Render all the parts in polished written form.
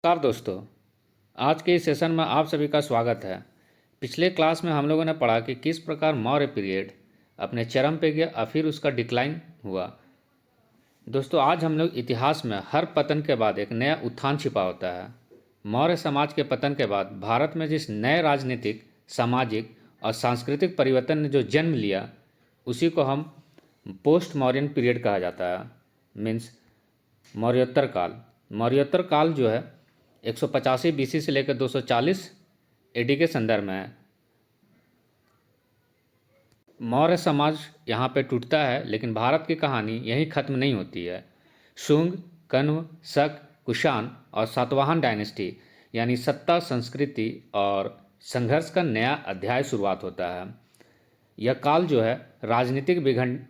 नमस्कार दोस्तों। आज के इस सेशन में आप सभी का स्वागत है। पिछले क्लास में हम लोगों ने पढ़ा कि किस प्रकार मौर्य पीरियड अपने चरम पे गया और फिर उसका डिक्लाइन हुआ। दोस्तों, आज हम लोग इतिहास में हर पतन के बाद एक नया उत्थान छिपा होता है। मौर्य समाज के पतन के बाद भारत में जिस नए राजनीतिक, सामाजिक और सांस्कृतिक परिवर्तन ने जो जन्म लिया, उसी को हम पोस्ट मौर्यन पीरियड कहा जाता है। मीन्स मौर्योत्तर काल। मौर्योत्तर काल जो है 185 बीसी से लेकर 240 एडी के संदर्भ में है। मौर्य समाज यहाँ पे टूटता है, लेकिन भारत की कहानी यहीं खत्म नहीं होती है। शुंग, कण्व, शक, कुषाण और सातवाहन डायनेस्टी यानी सत्ता, संस्कृति और संघर्ष का नया अध्याय शुरुआत होता है। यह काल जो है राजनीतिक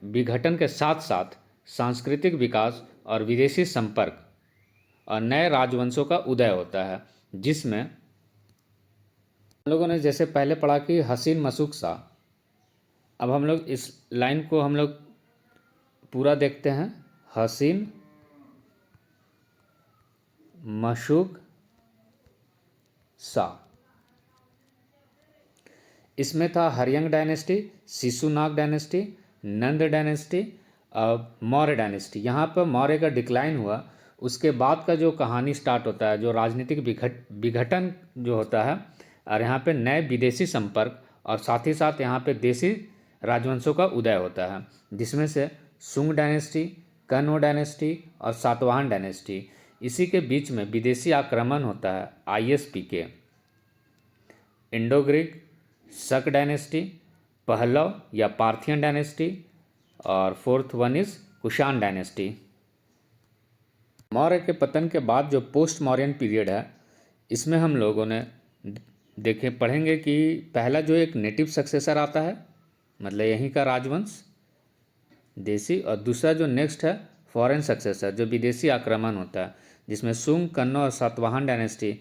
विघटन के साथ साथ सांस्कृतिक विकास और विदेशी संपर्क और नए राजवंशों का उदय होता है, जिसमें हम लोगों ने जैसे पहले पढ़ा कि हसीन मशूक शाह। अब हम लोग इस लाइन को हम लोग पूरा देखते हैं। हसीन मशूक शाह, इसमें था हरियंग डायनेस्टी, शिशुनाग डायनेस्टी, नंद डायनेस्टी, मौर्य डायनेस्टी। यहाँ पर मौर्य का डिक्लाइन हुआ, उसके बाद का जो कहानी स्टार्ट होता है, जो राजनीतिक विघटन जो होता है, और यहाँ पे नए विदेशी संपर्क और साथ ही साथ यहाँ पे देसी राजवंशों का उदय होता है, जिसमें से शुंग डायनेस्टी, कण्व डायनेस्टी और सातवाहन डायनेस्टी। इसी के बीच में विदेशी आक्रमण होता है, ISPK, इंडो ग्रीक, शक डायनेस्टी, पहलव या पार्थियन डायनेस्टी, और fourth one is Kushan dynasty. Maurya के पतन के बाद जो पोस्ट मौर्यन पीरियड है, इसमें हम लोगों ने पढ़ेंगे कि पहला जो एक नेटिव सक्सेसर आता है, मतलब यहीं का राजवंश देसी, और दूसरा जो नेक्स्ट है फॉरेन सक्सेसर, जो विदेशी आक्रमण होता है, जिसमें शुंग, कण्व और सातवाहन डायनेस्टी,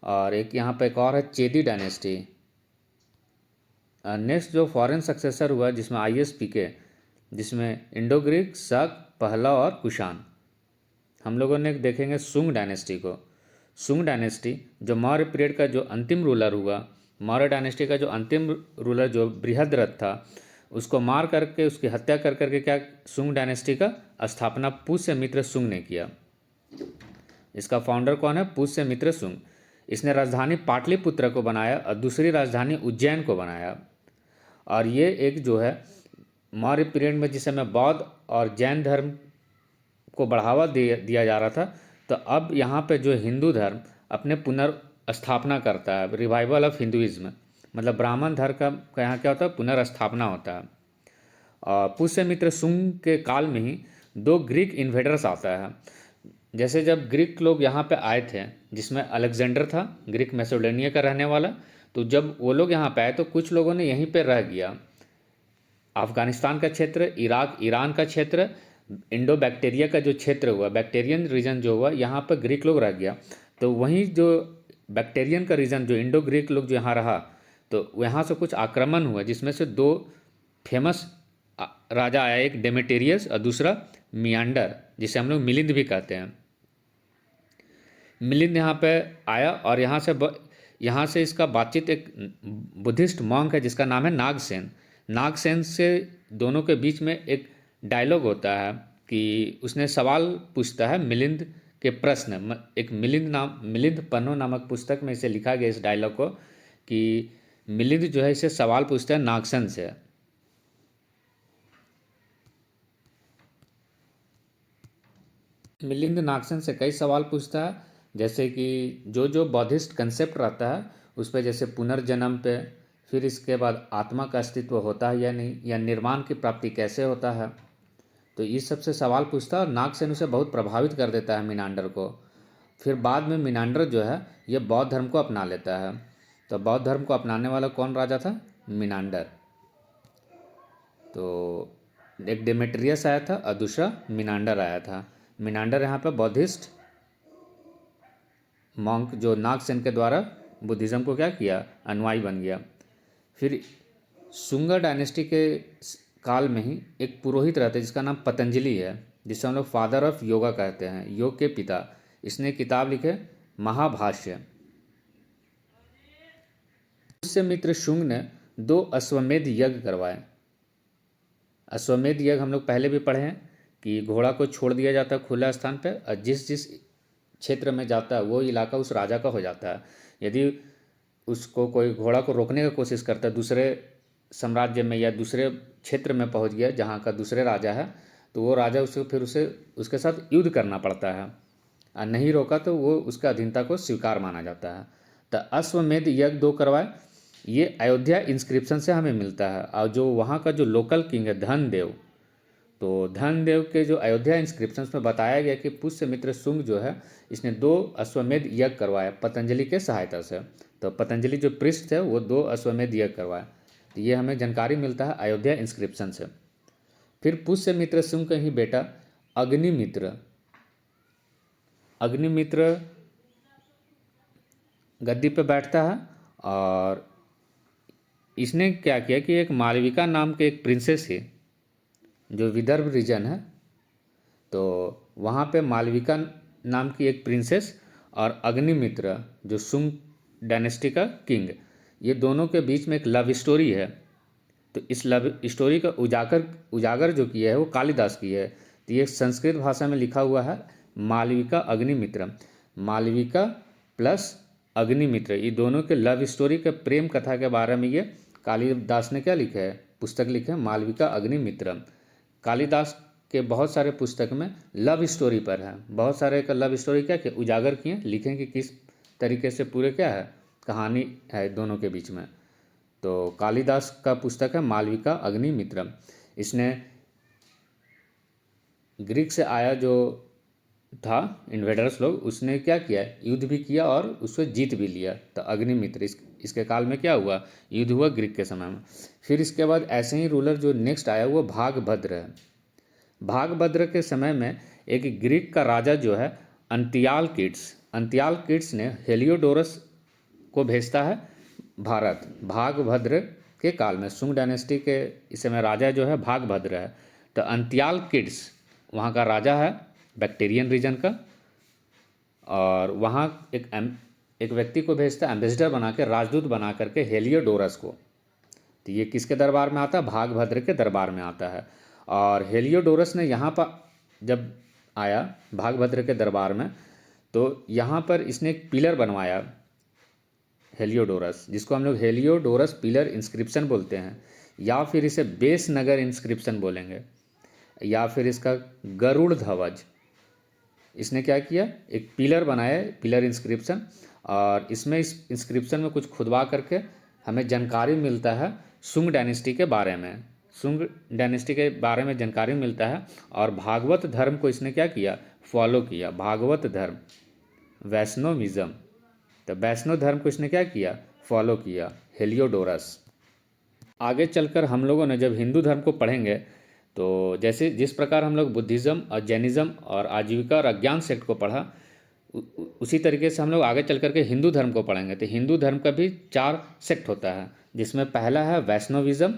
और एक यहाँ पर एक और है चेदी डायनेस्टी। नेक्स्ट जो फॉरेन सक्सेसर हुआ जिसमें ISPK, जिसमें इंडो ग्रीक, शक, पहलव और कुषाण। हम लोगों ने देखेंगे शुंग डायनेस्टी को। शुंग डायनेस्टी जो मौर्य पीरियड का जो अंतिम रूलर हुआ, मौर्य डायनेस्टी का जो अंतिम रूलर जो बृहद्रथ था, उसको मार करके, उसकी हत्या कर करके क्या शुंग डायनेस्टी का स्थापना पुष्यमित्र शुंग ने किया। इसका फाउंडर कौन है? पुष्यमित्र शुंग। इसने राजधानी पाटलिपुत्र को बनाया और दूसरी राजधानी उज्जैन को बनाया। और ये एक जो है मौर्य पीरियड में जिस समय बौद्ध और जैन धर्म को बढ़ावा दिया जा रहा था, तो अब यहाँ पे जो हिंदू धर्म अपने पुनर्स्थापना करता है, रिवाइवल ऑफ हिंदुइज्म, मतलब ब्राह्मण धर्म का यहाँ क्या होता है? पुनर्स्थापना होता है। और पुष्यमित्र शुंग के काल में ही 2 ग्रीक इन्वेडर्स आता है। जैसे जब ग्रीक लोग यहाँ पे आए थे, जिसमें अलेक्जेंडर था, ग्रीक मैसेडोनिया का रहने वाला, तो जब वो लोग यहाँ पे आए तो कुछ लोगों ने यहीं पे रह गया। अफगानिस्तान का क्षेत्र, इराक, ईरान का क्षेत्र, इंडो बैक्टीरिया का जो क्षेत्र हुआ, बैक्टीरियन रीजन जो हुआ, यहाँ पर ग्रीक लोग रह गया। तो वहीं जो बैक्टीरियन का रीजन, जो इंडो ग्रीक लोग जो यहाँ रहा, तो यहाँ से कुछ आक्रमण हुआ, जिसमें से 2 फेमस राजा आया, एक डेमेटेरियस और दूसरा मियांडर, जिसे हम लोग मिलिंद भी कहते हैं। मिलिंद यहाँ पे आया और यहाँ से इसका बातचीत एक बुद्धिस्ट मॉन्क है जिसका नाम है नागसेन। नागसेन से दोनों के बीच में एक डायलॉग होता है कि उसने सवाल पूछता है मिलिंद के प्रश्न। एक मिलिंद पन्नो नामक पुस्तक में इसे लिखा गया इस डायलॉग को, कि मिलिंद जो है इसे सवाल पूछता है नागसेन से। मिलिंद नागसेन से कई सवाल पूछता है, जैसे कि जो बौद्धिस्ट कंसेप्ट रहता है उस पर, जैसे पुनर्जन्म पे, फिर इसके बाद आत्मा का अस्तित्व होता है या नहीं, या निर्माण की प्राप्ति कैसे होता है, तो इस सब से सवाल पूछता है। और नागसेन उसे बहुत प्रभावित कर देता है मिनांडर को। फिर बाद में मिनांडर जो है ये बौद्ध धर्म को अपना लेता है। तो बौद्ध धर्म को अपनाने वाला कौन राजा था? मिनांडर। तो एक डेमेट्रियस आया था और दूसरा मिनांडर आया था। मिनांडर यहाँ पर बौद्धिस्ट मॉन्क जो नागसेन के द्वारा बुद्धिज़्म को क्या किया? अनुयायी बन गया। फिर शुंगा डायनेस्टी के काल में ही एक पुरोहित रहते हैं जिसका नाम पतंजलि है, जिसे हम लोग फादर ऑफ योगा कहते हैं, योग के पिता। इसने किताब लिखे महाभाष्य। पुष्यमित्र शुंग ने 2 अश्वमेध यज्ञ करवाए। अश्वमेध यज्ञ हम लोग पहले भी पढ़े हैं कि घोड़ा को छोड़ दिया जाता है खुला स्थान पे और जिस जिस क्षेत्र में जाता है वो इलाका उस राजा का हो जाता है। यदि उसको कोई घोड़ा को रोकने की कोशिश करता है दूसरे साम्राज्य में या दूसरे क्षेत्र में पहुंच गया जहाँ का दूसरे राजा है, तो वो राजा उसे उसके साथ युद्ध करना पड़ता है और नहीं रोका तो वो उसका अधीनता को स्वीकार माना जाता है। तो अश्वमेध यज्ञ 2 करवाए। ये अयोध्या इंस्क्रिप्शन से हमें मिलता है। और जो वहाँ का जो लोकल किंग है धनदेव, तो धनदेव के जो अयोध्या इंस्क्रिप्शन में बताया गया कि पुष्यमित्र शुंग जो है इसने 2 अश्वमेध यज्ञ करवाया पतंजलि के सहायता से। तो पतंजलि जो पृष्ठ है वो 2 अश्वमेध यज्ञ करवाया। तो ये हमें जानकारी मिलता है अयोध्या इंस्क्रिप्शन से। फिर पुष्यमित्र शुंग का ही बेटा अग्निमित्र गद्दी पे बैठता है और इसने क्या किया कि एक मालविका नाम के एक प्रिंसेस है जो विदर्भ रीजन है, तो वहाँ पे मालविका नाम की एक प्रिंसेस और अग्निमित्र जो शुंग डायनेस्टी का किंग, ये दोनों के बीच में एक लव स्टोरी है। तो इस लव स्टोरी का उजागर जो किया है वो कालिदास की है। तो ये संस्कृत भाषा में लिखा हुआ है मालविका अग्निमित्र। मालविका प्लस अग्निमित्र ये दोनों के लव स्टोरी के प्रेम कथा के बारे में ये कालिदास ने क्या लिखा है, पुस्तक लिखा है मालविका अग्निमित्र। कालिदास के बहुत सारे पुस्तक में लव स्टोरी पर है, बहुत सारे का लव स्टोरी क्या क्या उजागर किए, लिखें कि किस तरीके से पूरे क्या है कहानी है दोनों के बीच में। तो कालिदास का पुस्तक है मालविका अग्निमित्र। इसने ग्रीक से आया जो था इन्वेडर्स लोग, उसने क्या किया युद्ध भी किया और उससे जीत भी लिया। तो अग्निमित्र इसके काल में क्या हुआ, युद्ध हुआ ग्रीक के समय में। फिर इसके बाद ऐसे ही रूलर जो नेक्स्ट आया वो भागभद्र है। भागभद्र के समय में एक ग्रीक का राजा जो है अंतियालकिड्स ने हेलियोडोरस को भेजता है भारत। भागभद्र के काल में शुंग डायनेस्टी के इस समय राजा जो है भागभद्र है। तो अंतियालकिड्स वहाँ का राजा है बैक्टीरियन रीजन का, और वहाँ एक व्यक्ति को भेजता है एम्बेसडर बना के, राजदूत बना करके हेलियोडोरस को। तो ये किसके दरबार में आता है, भागभद्र के दरबार में आता है। और हेलियोडोरस ने यहाँ पर जब आया भागभद्र के दरबार में, तो यहाँ पर इसने एक पिलर बनवाया हेलियोडोरस, जिसको हम लोग हेलियोडोरस पिलर इंस्क्रिप्शन बोलते हैं, या फिर इसे बेस नगर इंस्क्रिप्शन बोलेंगे, या फिर इसका गरुड़ ध्वज। इसने क्या किया एक पिलर बनाया, पिलर इंस्क्रिप्शन, और इसमें इस इंस्क्रिप्शन में कुछ खुदवा करके हमें जानकारी मिलता है शुंग डायनेस्टी के बारे में। शुंग डायनेस्टी के बारे में जानकारी मिलता है। और भागवत धर्म को इसने क्या किया फॉलो किया, भागवत धर्म वैष्णविज्म। तो वैष्णव धर्म को इसने क्या किया फॉलो किया हेलियोडोरस। आगे चलकर हम लोगों ने जब हिंदू धर्म को पढ़ेंगे तो जैसे जिस प्रकार हम लोग बुद्धिज़्म और जैनिज़्म और आजीविका और अज्ञान सेक्ट को पढ़ा, उसी तरीके से हम लोग आगे चल करके हिंदू धर्म को पढ़ेंगे। तो हिंदू धर्म का भी 4 सेक्ट होता है, जिसमें पहला है वैष्णविज्म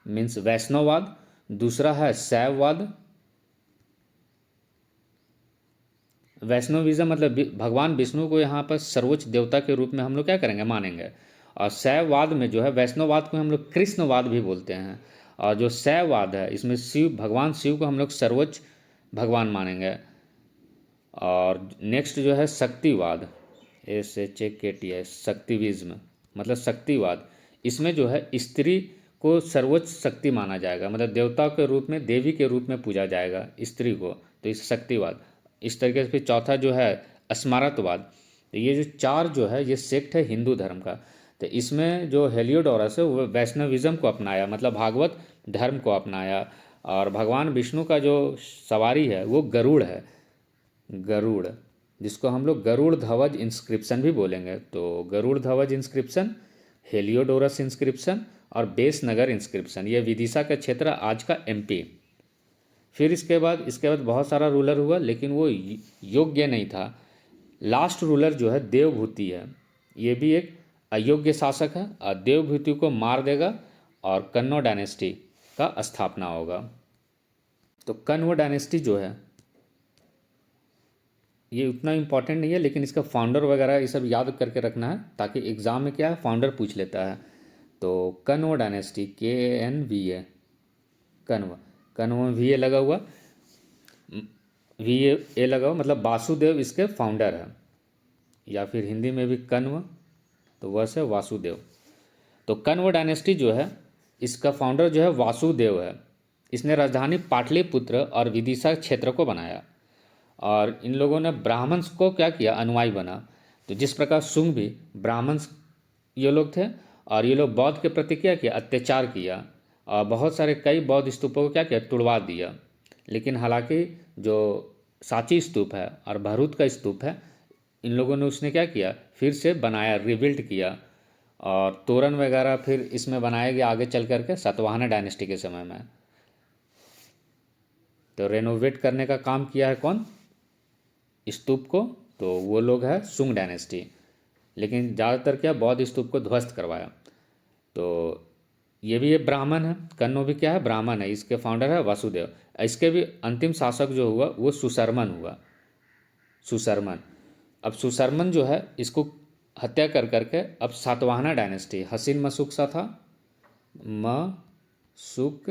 मीन्स वैष्णववाद। दूसरा है शैववाद। वैष्णविज्म मतलब भगवान विष्णु को यहाँ पर सर्वोच्च देवता के रूप में हम लोग क्या करेंगे मानेंगे। और शैववाद में जो है वैष्णववाद को हम लोग कृष्णवाद भी बोलते हैं। और जो शैववाद है इसमें भगवान शिव को हम लोग सर्वोच्च भगवान मानेंगे। और नेक्स्ट जो है शक्तिवाद, SHAKTI शक्तिविज्म मतलब शक्तिवाद। इसमें जो है स्त्री को सर्वोच्च शक्ति माना जाएगा, मतलब देवता के रूप में देवी के रूप में पूजा जाएगा स्त्री को, तो इस शक्तिवाद। इस तरीके से फिर चौथा जो है स्मारतवाद। तो ये जो 4 जो है ये सेक्ट है हिंदू धर्म का। तो इसमें जो हेलियोडोरस है वो वैष्णविज्म को अपनाया, मतलब भागवत धर्म को अपनाया। और भगवान विष्णु का जो सवारी है वो गरुड़ है, गरुड़, जिसको हम लोग गरुड़ ध्वज इंस्क्रिप्शन भी बोलेंगे। तो गरुड़ ध्वज इंस्क्रिप्शन, हेलियोडोरस इंस्क्रिप्शन और बेस नगर इंस्क्रिप्शन, ये विदिशा का क्षेत्र आज का MP। फिर इसके बाद बहुत सारा रूलर हुआ, लेकिन वो योग्य नहीं था। लास्ट रूलर जो है देवभूति है, ये भी एक अयोग्य शासक है और देवभूति को मार देगा और कन्नौज डायनेस्टी का स्थापना होगा। तो कण्व डायनेस्टी जो है ये उतना इम्पोर्टेंट नहीं है, लेकिन इसका फाउंडर वगैरह ये सब याद करके रखना है, ताकि एग्ज़ाम में क्या है फाउंडर पूछ लेता है। तो कण्व डायनेस्टी, KNVA, कण्व, कण्व में VA लगा हुआ, VA लगा हुआ, मतलब वासुदेव इसके फाउंडर है, या फिर हिंदी में भी कण्व, तो वह से वासुदेव। तो कण्व डायनेस्टी जो है इसका फाउंडर जो है वासुदेव है। इसने राजधानी पाटलिपुत्र और विदिशा क्षेत्र को बनाया, और इन लोगों ने ब्राह्मण्स को क्या किया, अनुयायी बना। तो जिस प्रकार शुंग भी ब्राह्मण्स ये लोग थे, और ये लोग बौद्ध के प्रति क्या किया, अत्याचार किया, और बहुत सारे कई बौद्ध स्तूपों को क्या किया, तुड़वा दिया। लेकिन हालांकि जो सांची स्तूप है और भरूच का स्तूप है, इन लोगों ने उसने क्या किया, फिर से बनाया, रिबिल्ड किया, और तोरण वगैरह फिर इसमें बनाया गया आगे चल करके सातवाहना डायनेस्टी के समय में। तो रेनोवेट करने का काम किया है कौन, स्तूप को, तो वो लोग है सुंग डायनेस्टी। लेकिन ज़्यादातर क्या, बौद्ध स्तूप को ध्वस्त करवाया। तो ये भी ये ब्राह्मण है, कण्व भी क्या है, ब्राह्मण है। इसके फाउंडर है वासुदेव। इसके भी अंतिम शासक जो हुआ वो सुशर्मन हुआ, सुशर्मन। अब सुशर्मन जो है इसको हत्या कर करके अब सातवाहना डायनेस्टी, हसीन मशुक सा था, मशुक,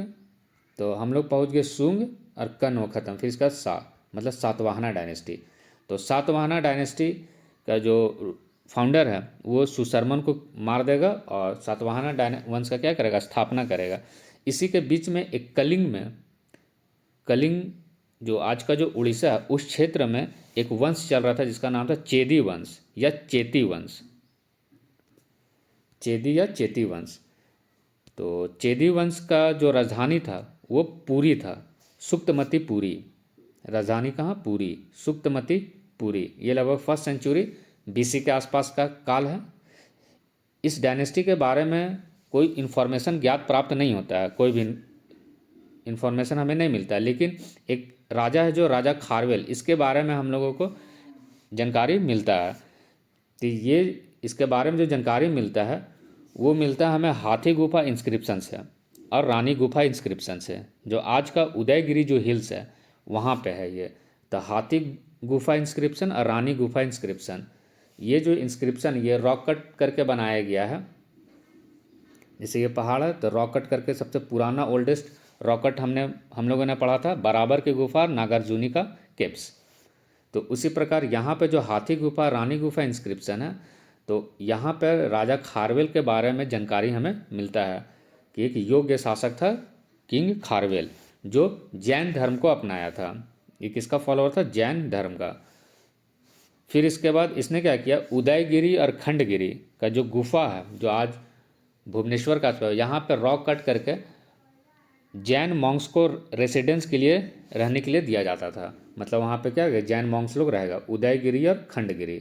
तो हम लोग पहुंच गए सुंग और कण्व खत्म, फिर इसका मतलब सातवाहना डायनेस्टी। तो सातवाहना डायनेस्टी का जो फाउंडर है वो सुशर्मन को मार देगा, और सातवाहना वंश का क्या करेगा, स्थापना करेगा। इसी के बीच में एक कलिंग में, कलिंग जो आज का जो उड़ीसा है उस क्षेत्र में एक वंश चल रहा था जिसका नाम था चेदी वंश या चेती वंश, चेदी या चेती वंश। तो चेदी वंश का जो राजधानी था वो पुरी था, सुक्तमती पुरी। राजधानी कहाँ, पुरी, सुक्तमती पुरी। ये लगभग 1st सेंचुरी BC के आसपास का काल है। इस डायनेस्टी के बारे में कोई इन्फॉर्मेशन ज्ञात प्राप्त नहीं होता है, कोई भी इन्फॉर्मेशन हमें नहीं मिलता है। लेकिन एक राजा है जो राजा खारवेल, इसके बारे में हम लोगों को जानकारी मिलता है। तो ये इसके बारे में जो जानकारी मिलता है वो मिलता है हमें हाथी गुफा इंस्क्रिप्शन से और रानी गुफा इंस्क्रिप्शन से, जो आज का उदयगिरी जो हिल्स है वहाँ पे है ये। तो हाथी गुफा इंस्क्रिप्शन और रानी गुफा इंस्क्रिप्शन, ये जो इंस्क्रिप्शन ये रॉक कट करके बनाया गया है। जैसे ये पहाड़ है तो रॉक कट करके, सबसे पुराना ओल्डेस्ट रॉक कट हम लोगों ने पढ़ा था बराबर की गुफा और नागार्जुनी का केव्स। तो उसी प्रकार यहाँ पे जो हाथी गुफा रानी गुफा इंस्क्रिप्शन है, तो यहाँ पर राजा खारवेल के बारे में जानकारी हमें मिलता है कि एक योग्य शासक था किंग खारवेल, जो जैन धर्म को अपनाया था। ये किसका फॉलोअर था, जैन धर्म का। फिर इसके बाद इसने क्या किया, उदयगिरी और खंडगिरी का जो गुफा है जो आज भुवनेश्वर का आसपास, यहाँ पर रॉक कट करके जैन मॉन्क्स को रेसिडेंस के लिए, रहने के लिए दिया जाता था। मतलब वहाँ पे क्या है, जैन मॉन्क्स लोग रहेगा, उदयगिरी और खंडगिरी।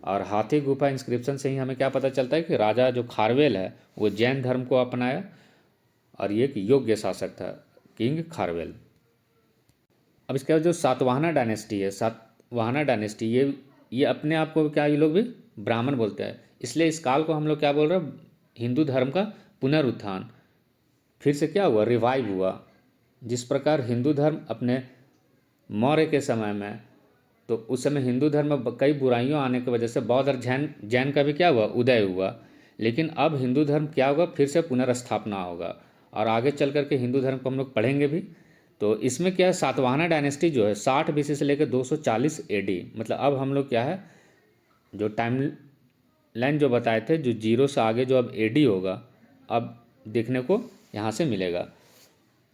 और हाथी गुफा इंस्क्रिप्शन से ही हमें क्या पता चलता है कि राजा जो खारवेल है वो जैन धर्म को अपनाया, और ये एक योग्य शासक था किंग खारवेल। अब इसके बाद जो सातवाहना डायनेस्टी है, सातवाहना डायनेस्टी ये अपने आप को क्या, ये लोग भी ब्राह्मण बोलते हैं, इसलिए इस काल को हम लोग क्या बोल रहे हैं, हिंदू धर्म का पुनरुत्थान, फिर से क्या हुआ, रिवाइव हुआ। जिस प्रकार हिंदू धर्म अपने मौर्य के समय में, तो उस समय हिंदू धर्म में कई बुराइयों आने की वजह से बौद्ध और जैन का भी क्या हुआ, उदय हुआ। लेकिन अब हिंदू धर्म क्या होगा, फिर से पुनर्स्थापना होगा, और आगे चल करके हिंदू धर्म को हम लोग पढ़ेंगे भी। तो इसमें क्या है, सातवाहना डायनेस्टी जो है 60 BC से लेकर 240 AD, मतलब अब हम लोग क्या है, जो टाइम लाइन जो बताए थे, जो 0 से आगे जो अब AD होगा, अब देखने को यहाँ से मिलेगा।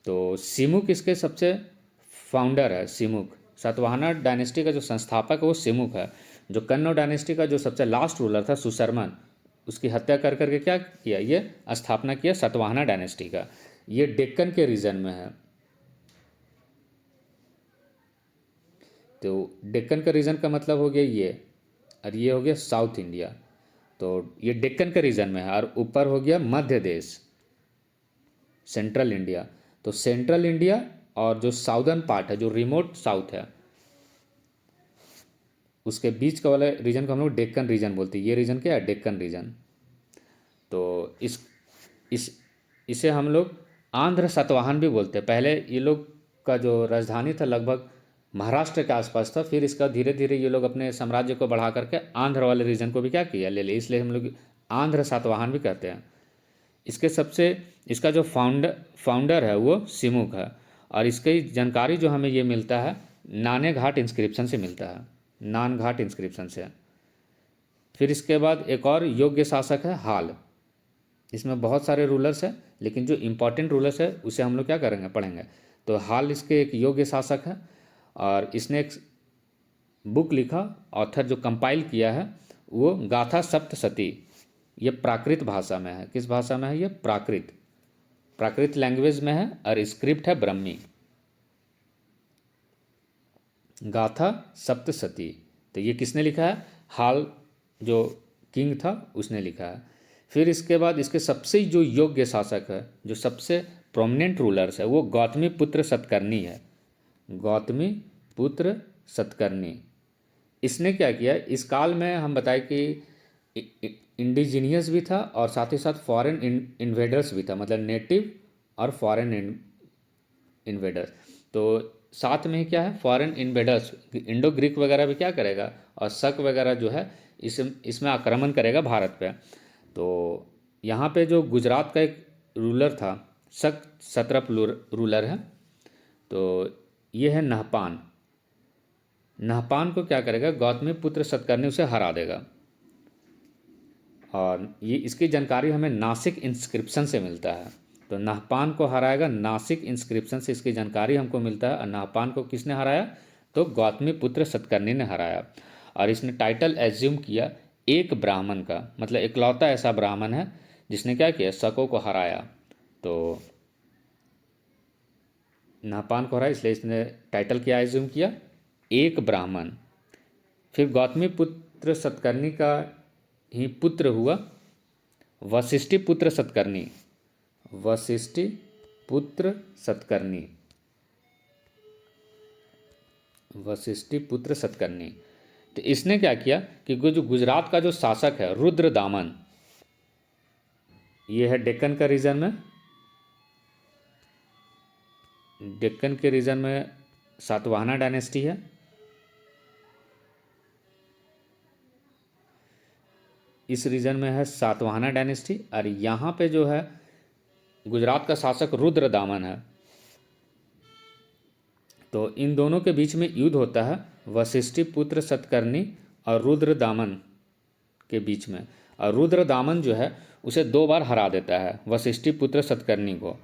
तो सिमुक इसके सबसे फाउंडर है, सिमुक सातवाहना डायनेस्टी का जो संस्थापक है वो सिमुक है। जो कण्व डायनेस्टी का जो सबसे लास्ट रूलर था सुशर्मन, उसकी हत्या कर करके क्या किया, ये स्थापना किया सातवाहना डायनेस्टी का। ये डेक्कन के रीजन में है। तो डेक्कन का रीजन का मतलब हो गया ये, और ये हो गया साउथ इंडिया। तो ये डेक्कन के रीजन में है, और ऊपर हो गया मध्य देश, सेंट्रल इंडिया। तो सेंट्रल इंडिया और जो साउदर्न पार्ट है, जो रिमोट साउथ है, उसके बीच का वाला रीजन को हम लोग डेक्कन रीजन बोलते हैं। ये रीजन क्या है, डेक्कन रीजन। तो इसे हम लोग आंध्र सातवाहन भी बोलते हैं। पहले ये लोग का जो राजधानी था लगभग महाराष्ट्र के आसपास था, फिर इसका धीरे धीरे ये लोग अपने साम्राज्य को बढ़ा करके आंध्र वाले रीजन को भी क्या किया, ले लिए, इसलिए हम लोग आंध्र सातवाहन भी कहते हैं। इसके सबसे इसका जो फाउंडर है वो सिमुक है, और इसकी जानकारी जो हमें ये मिलता है नाने घाट इंस्क्रिप्शन से मिलता है, नान घाट इंस्क्रिप्शन से। फिर इसके बाद एक और योग्य शासक है हाल। इसमें बहुत सारे रूलर्स हैं, लेकिन जो इम्पोर्टेंट रूलर्स है उसे हम लोग क्या करेंगे, पढ़ेंगे। तो हाल इसके एक योग्य शासक है, और इसने एक बुक लिखा, ऑथर जो कंपाइल किया है वो गाथा सप्तशती। ये प्राकृत भाषा में है। किस भाषा में है ये? प्राकृत लैंग्वेज में है, और स्क्रिप्ट है ब्रह्मी। गाथा सप्तशती, तो ये किसने लिखा है? हाल जो किंग था उसने लिखा है। फिर इसके बाद इसके सबसे जो योग्य शासक है, जो सबसे प्रोमिनेंट रूलर्स है, वो गौतमी पुत्र सतकर्णी है। गौतमी पुत्र सतकर्णी। इसने क्या किया, इस काल में हम बताए कि इंडिजीनियस भी था और साथ ही साथ फॉरेन इन्वेडर्स भी था, मतलब नेटिव और फॉरेन इन्वेडर्स। तो साथ में ही क्या है, फॉरेन इन्वेडर्स, इंडो ग्रीक वगैरह भी क्या करेगा, और शक वगैरह जो है इसमें आक्रमण करेगा भारत पे। तो यहाँ पे जो गुजरात का एक रूलर था, शक सत्रप रूलर है, तो ये है नहपान। नहपान को क्या करेगा, गौतमी पुत्र सतकर्णी उसे हरा देगा। और ये इसकी जानकारी हमें नासिक इंस्क्रिप्शन से मिलता है। तो नहपान को हराएगा, नासिक इंस्क्रिप्शन से इसकी जानकारी हमको मिलता है। और नहपान को किसने हराया? तो गौतमी पुत्र सतकर्णी ने हराया। और इसने टाइटल एज्यूम किया एक ब्राह्मण का, मतलब इकलौता ऐसा ब्राह्मण है जिसने क्या किया, शकों को हराया। तो नहपान को हराया, इसलिए इसने टाइटल क्या एज्यूम किया, एक ब्राह्मण। फिर गौतमी पुत्र सतकर्णी का ही पुत्र हुआ वशिष्ठी पुत्र सतकर्णी। वशिष्ठी पुत्र सतकर्णी, वशिष्ठी पुत्र सतकर्णी। तो इसने क्या किया कि जो गुजरात का जो शासक है रुद्रदामन, ये है डेक्कन का रीजन में, डेक्कन के रीजन में सातवाहना डायनेस्टी है। इस रीजन में है सातवाहना डायनेस्टी, और यहाँ पे जो है गुजरात का शासक रुद्रदामन है। तो इन दोनों के बीच में युद्ध होता है वशिष्ठी पुत्र सतकर्णी और रुद्रदामन के बीच में। और रुद्रदामन जो है उसे 2 बार हरा देता है वशिष्ठी पुत्र सतकर्णी को।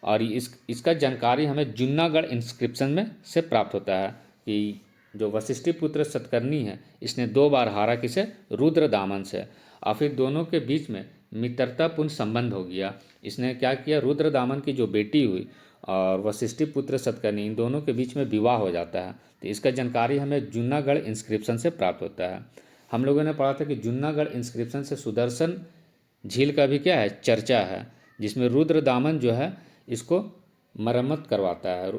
और इसका जानकारी हमें जूनागढ़ इंस्क्रिप्शन में से प्राप्त होता है कि जो वशिष्ठी पुत्र सतकर्णी है इसने 2 बार हारा, किसे? रुद्रदामन से। और फिर दोनों के बीच में मित्रतापूर्ण संबंध हो गया। इसने क्या किया, रुद्रदामन की जो बेटी हुई और वशिष्ठी पुत्र सतकर्णी, इन दोनों के बीच में विवाह हो जाता है। तो इसका जानकारी हमें जूनागढ़ इंस्क्रिप्शन से प्राप्त होता है। हम लोगों ने पढ़ा था कि जूनागढ़ इंस्क्रिप्शन से सुदर्शन झील का भी क्या है, चर्चा है, जिसमें रुद्रदामन जो है इसको मरम्मत करवाता है।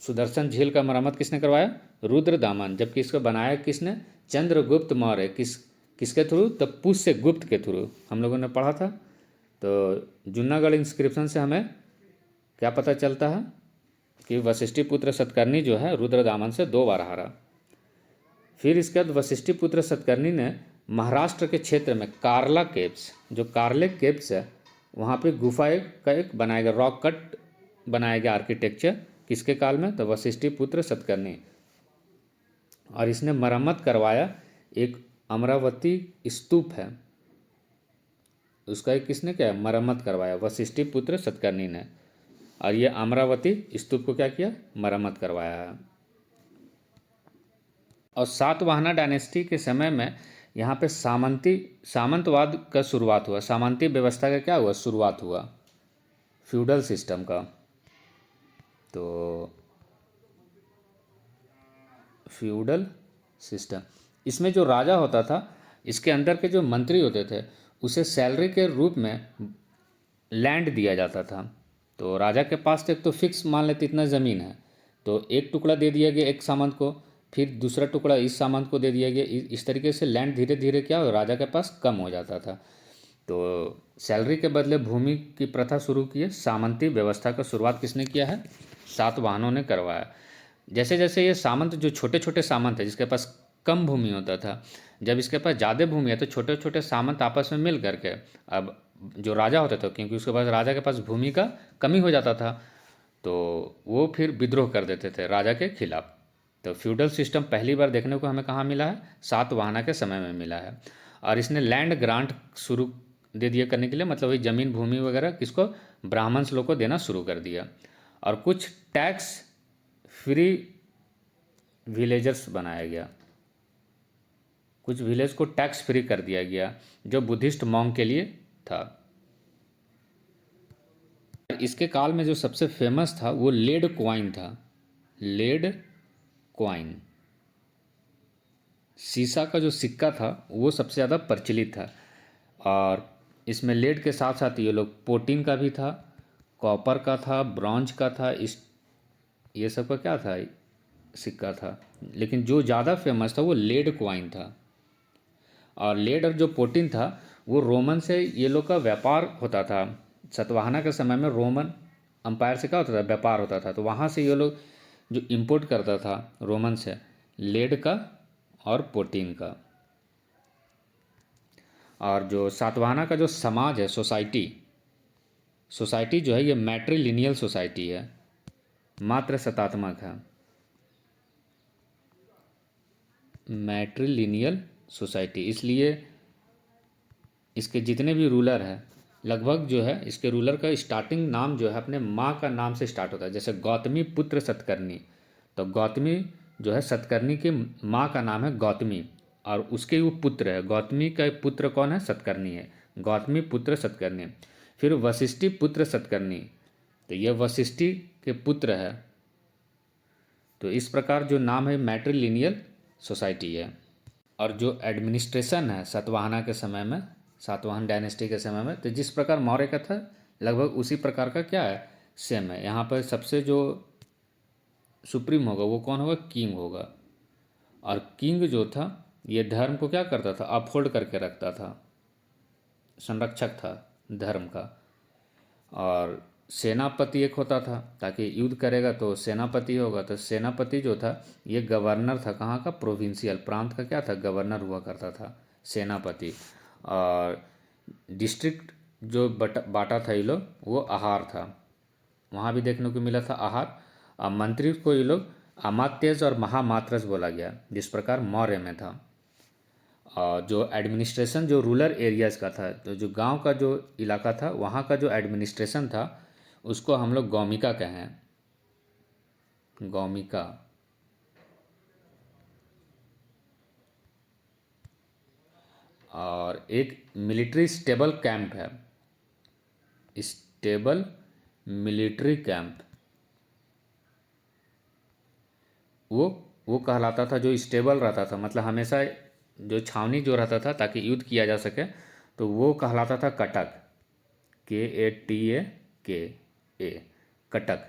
सुदर्शन झील का मरम्मत किसने करवाया? रुद्रदामन। जबकि इसको बनाया किसने? चंद्रगुप्त मौर्य। किसके थ्रू? तो पुष्य गुप्त के थ्रू, हम लोगों ने पढ़ा था। तो जूनागढ़ इंस्क्रिप्शन से हमें क्या पता चलता है कि वशिष्ठी पुत्र सतकर्णी जो है रुद्रदामन से 2 बार हारा। फिर इसके बाद वशिष्ठी पुत्र सतकर्णी ने महाराष्ट्र के क्षेत्र में कार्ला केव्स, जो कार्ले केव्स है, वहाँ पे गुफा का एक बनाया गया, रॉक कट बनाया गया आर्किटेक्चर। किसके काल में? तो वशिष्ठी पुत्र सतकर्णी। और इसने मरम्मत करवाया एक अमरावती स्तूप है, उसका एक किसने क्या मरम्मत करवाया? वशिष्ठी पुत्र सतकर्णी ने। और ये अमरावती स्तूप को क्या किया? मरम्मत करवाया है। और सातवाहना डायनेस्टी के समय में यहाँ पे सामंतवाद का शुरुआत हुआ। सामंती व्यवस्था का क्या हुआ? शुरुआत हुआ, फ्यूडल सिस्टम का। तो फ्यूडल सिस्टम, इसमें जो राजा होता था, इसके अंदर के जो मंत्री होते थे, उसे सैलरी के रूप में लैंड दिया जाता था। तो राजा के पास तो एक तो फिक्स मान लेते इतना ज़मीन है, तो एक टुकड़ा दे दिया गया एक सामंत को, फिर दूसरा टुकड़ा इस सामंत को दे दिया गया। इस तरीके से लैंड धीरे धीरे क्या हो, राजा के पास कम हो जाता था। तो सैलरी के बदले भूमि की प्रथा शुरू की है। सामंती व्यवस्था का शुरुआत किसने किया है? सातवाहनों ने करवाया। जैसे जैसे ये सामंत, जो छोटे छोटे सामंत है जिसके पास कम भूमि होता था, जब इसके पास ज़्यादा भूमि है तो छोटे छोटे सामंत आपस में मिल करके, अब जो राजा होते थे, क्योंकि उसके पास, राजा के पास भूमि का कमी हो जाता था, तो वो फिर विद्रोह कर देते थे राजा के खिलाफ। तो फ्यूडल सिस्टम पहली बार देखने को हमें कहाँ मिला है? सातवाहना के समय में मिला है। और इसने लैंड ग्रांट शुरू दे दिया करने के लिए, मतलब वही जमीन भूमि वगैरह किसको? ब्राह्मण्स लोग को देना शुरू कर दिया। और कुछ टैक्स फ्री विलेजर्स बनाया गया, कुछ विलेज को टैक्स फ्री कर दिया गया जो बुद्धिस्ट मॉन्क के लिए था। इसके काल में जो सबसे फेमस था वो लेड क्वाइन था। लेड क्वाइन, सीसा का जो सिक्का था वो सबसे ज़्यादा प्रचलित था। और इसमें लेड के साथ साथ ये लोग पोटीन का भी था, कॉपर का था, ब्रॉन्ज का था, इस ये सब का क्या था, सिक्का था। लेकिन जो ज़्यादा फेमस था वो लेड क्वाइन था। और लेड और जो पोटीन था वो रोमन से ये लोग का व्यापार होता था। सतवाहना के समय में रोमन अंपायर से क्या होता था? व्यापार होता था। तो वहाँ से ये लोग जो इंपोर्ट करता था रोमन से, लेड का और पोटीन का। और जो सातवाहना का जो समाज है, सोसाइटी, सोसाइटी जो है ये मैट्रिलिनियल सोसाइटी है, मात्र शतात्मक है। मैट्रिलिनियल सोसाइटी, इसलिए इसके जितने भी रूलर हैं लगभग जो है, इसके रूलर का स्टार्टिंग नाम जो है अपने माँ का नाम से स्टार्ट होता है। जैसे गौतमी पुत्र सतकर्णी, तो गौतमी जो है सतकर्णी की माँ का नाम है गौतमी, और उसके वो पुत्र है। गौतमी का पुत्र कौन है? सतकर्णी है। गौतमी पुत्र सतकर्णी। फिर वशिष्ठी पुत्र सतकर्णी, तो यह वशिष्ठी के पुत्र है। तो इस प्रकार जो नाम है मैट्रिलिनियल सोसाइटी है। और जो एडमिनिस्ट्रेशन है सातवाहना के समय में, सातवाहन डायनेस्टी के समय में, तो जिस प्रकार मौर्य का था लगभग उसी प्रकार का क्या है? सेम है। यहाँ पर सबसे जो सुप्रीम होगा वो कौन होगा? किंग होगा। और किंग जो था ये धर्म को क्या करता था? अपहोल्ड करके रखता था, संरक्षक था धर्म का। और सेनापति एक होता था, ताकि युद्ध करेगा तो सेनापति होगा। तो सेनापति जो था ये गवर्नर था, कहाँ का? प्रोविंशियल प्रांत का क्या था? गवर्नर हुआ करता था सेनापति। और डिस्ट्रिक्ट जो बांटा था ये लोग, वो आहार था, वहाँ भी देखने को मिला था आहार। और मंत्री को ये लोग अमात्यज और महामात्रस बोला गया, जिस प्रकार मौर्य में था। और जो एडमिनिस्ट्रेशन जो रूरल एरियाज का था, तो जो गांव का जो इलाका था वहाँ का जो एडमिनिस्ट्रेशन था उसको हम लोग गौमिका कहें, गौमिका। और एक मिलिट्री स्टेबल कैंप है, स्टेबल मिलिट्री कैंप, वो कहलाता था, जो स्टेबल रहता था, मतलब हमेशा जो छावनी जो रहता था ताकि युद्ध किया जा सके, तो वो कहलाता था कटक, KATAK, कटक।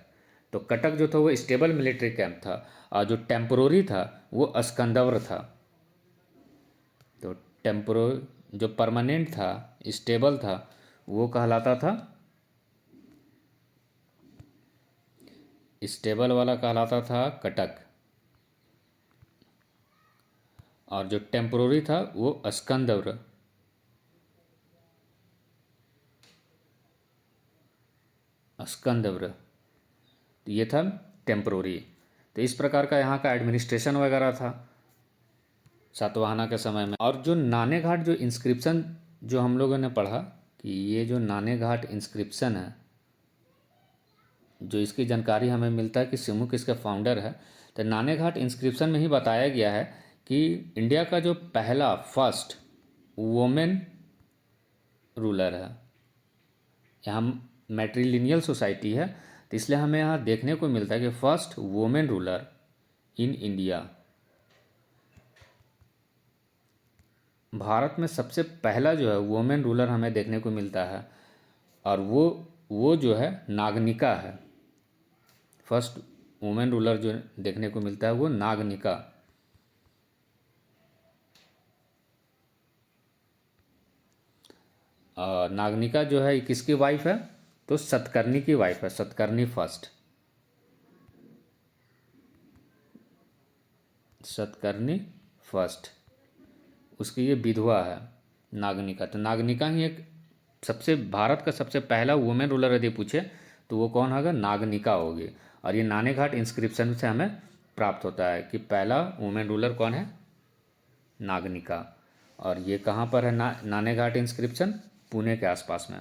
तो कटक जो था वो स्टेबल मिलिट्री कैंप था। और जो टेम्पोररी था वो स्कंदव्र था। तो टेम्पोरो जो परमानेंट था, स्टेबल था, वो कहलाता था, स्टेबल वाला कहलाता था कटक। और जो टेम्पोररी था वो स्कंदव्र, स्कंदव्र, तो ये था टेम्पोररी। तो इस प्रकार का यहाँ का एडमिनिस्ट्रेशन वगैरह था सातवाहना के समय में। और जो नाने घाट जो इंस्क्रिप्शन जो हम लोगों ने पढ़ा, कि ये जो नाने घाट इंस्क्रिप्शन है, जो इसकी जानकारी हमें मिलता है कि सिमुक इसका फाउंडर है। तो नाने घाट इंस्क्रिप्शन में ही बताया गया है कि इंडिया का जो पहला फर्स्ट वोमेन रूलर है। यहाँ मैट्रिलिनियल सोसाइटी है, तो इसलिए हमें यहाँ देखने को मिलता है कि first women ruler in India, Bharat में सबसे पहला जो है वोमेन रूलर हमें देखने को मिलता है। और वो जो है नागनिका है। फर्स्ट वुमेन रूलर जो देखने को मिलता है वो नागनिका। और नागनिका जो है किसकी वाइफ है, तो सतकर्णी की वाइफ है, सतकर्णी फर्स्ट, सतकर्णी फर्स्ट, उसकी ये विधवा है नागनिका। तो नागनिका ही एक सबसे भारत का सबसे पहला वुमेन रूलर यदि पूछे तो वो कौन होगा, नागनिका होगी। और ये नाणेघाट इंस्क्रिप्शन से हमें प्राप्त होता है कि पहला वुमेन रूलर कौन है, नागनिका। और ये कहाँ पर है नाणेघाट इंस्क्रिप्शन, पुणे के आसपास में,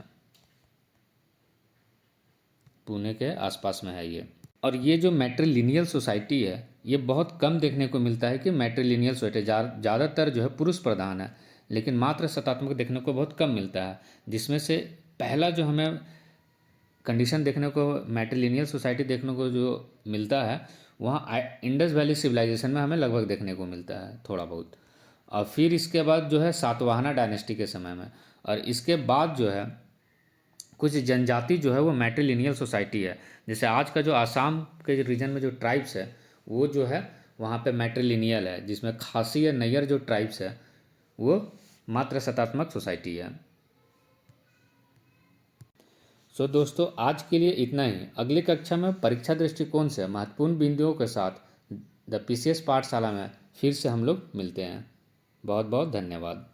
पुणे के आसपास में है ये। और ये जो मैट्रिलिनियल सोसाइटी है ये बहुत कम देखने को मिलता है कि मैट्रिलिनियल सोसाइटी ज़्यादातर जो है पुरुष प्रधान है, लेकिन मात्र सतात्मक देखने को बहुत कम मिलता है। जिसमें से पहला जो हमें कंडीशन देखने को मैट्रिलिनियल सोसाइटी देखने को जो मिलता है वहाँ इंडस वैली सिविलाइजेशन में हमें लगभग देखने को मिलता है थोड़ा बहुत। और फिर इसके बाद जो है सातवाहना डायनेस्टी के समय में, और इसके बाद जो है कुछ जनजाति जो है वो मैट्रिलिनियल सोसाइटी है। जैसे आज का जो आसाम के रीजन में जो ट्राइब्स है वो जो है वहाँ पे मैट्रिलिनियल है, जिसमें खासी या नैयर जो ट्राइब्स है वो मात्र सतात्मक सोसाइटी है। सो दोस्तों आज के लिए इतना ही। अगली कक्षा में परीक्षा दृष्टिकोण से महत्वपूर्ण बिंदुओं के साथ द पीसीएस पाठशाला में फिर से हम लोग मिलते हैं। बहुत बहुत धन्यवाद।